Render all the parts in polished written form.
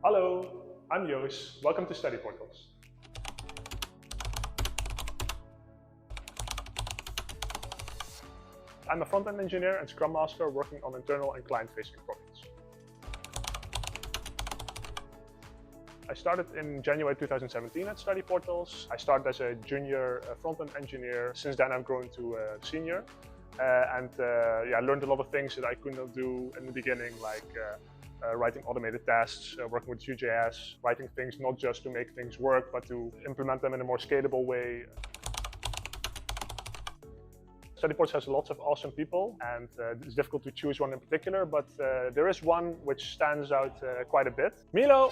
Hello, I'm Joos. Welcome to Studyportals. I'm a front-end engineer and Scrum Master working on internal and client-facing projects. I started in January 2017 at Studyportals. I started as a junior front-end engineer. Since then I've grown to a senior I learned a lot of things that I could not do in the beginning, like writing automated tests, working with Vue.js, writing things not just to make things work, but to implement them in a more scalable way. Studyportals has lots of awesome people, and it's difficult to choose one in particular, but there is one which stands out quite a bit. Milo!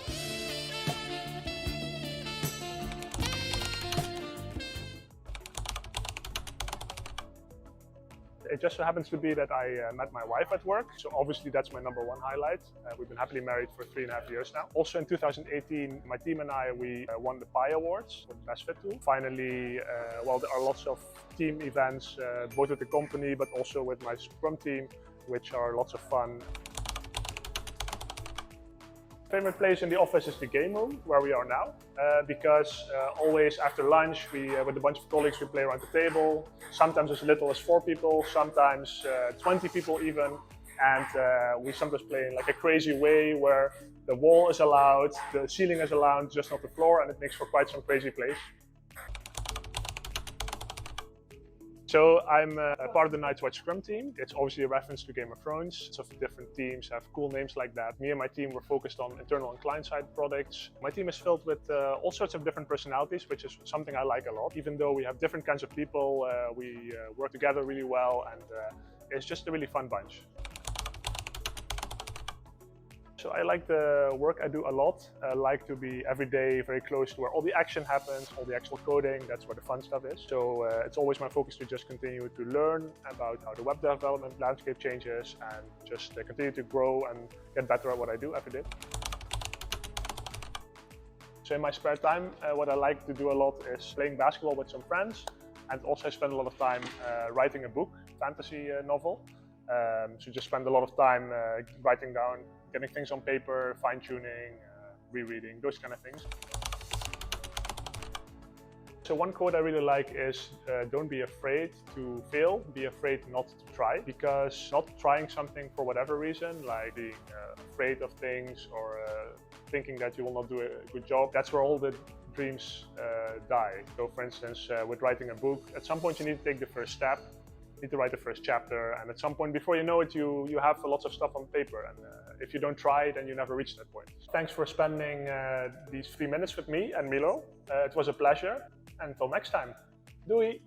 It just so happens to be that I met my wife at work, so obviously that's my number one highlight. We've been happily married for 3.5 years now. Also in 2018, my team and I, we won the Pi Awards for the Best Fit tool. Finally, there are lots of team events, both with the company but also with my Scrum team, which are lots of fun. Favorite place in the office is the game room, where we are now, because always after lunch, with a bunch of colleagues, we play around the table. Sometimes as little as 4 people, sometimes 20 people even, and we sometimes play in like a crazy way where the wall is allowed, the ceiling is allowed, just not the floor, and it makes for quite some crazy plays. So I'm a part of the Night's Watch Scrum team. It's obviously a reference to Game of Thrones. Lots of different teams have cool names like that. Me and my team were focused on internal and client-side products. My team is filled with all sorts of different personalities, which is something I like a lot. Even though we have different kinds of people, we work together really well, and it's just a really fun bunch. So I like the work I do a lot. I like to be every day very close to where all the action happens, all the actual coding. That's where the fun stuff is. So it's always my focus to just continue to learn about how the web development landscape changes and just continue to grow and get better at what I do every day. So in my spare time, what I like to do a lot is playing basketball with some friends, and also I spend a lot of time writing a book, fantasy novel. So just spend a lot of time writing down, getting things on paper, fine-tuning, rereading, those kind of things. So one quote I really like is, don't be afraid to fail, be afraid not to try. Because not trying something for whatever reason, like being afraid of things or thinking that you will not do a good job, that's where all the dreams die. So for instance, with writing a book, at some point you need to take the first step. Need to write the first chapter, and at some point before you know it, you have lots of stuff on paper, and if you don't try, then you never reach that point. Thanks for spending these 3 minutes with me and Milo. It was a pleasure. Until next time. Doei!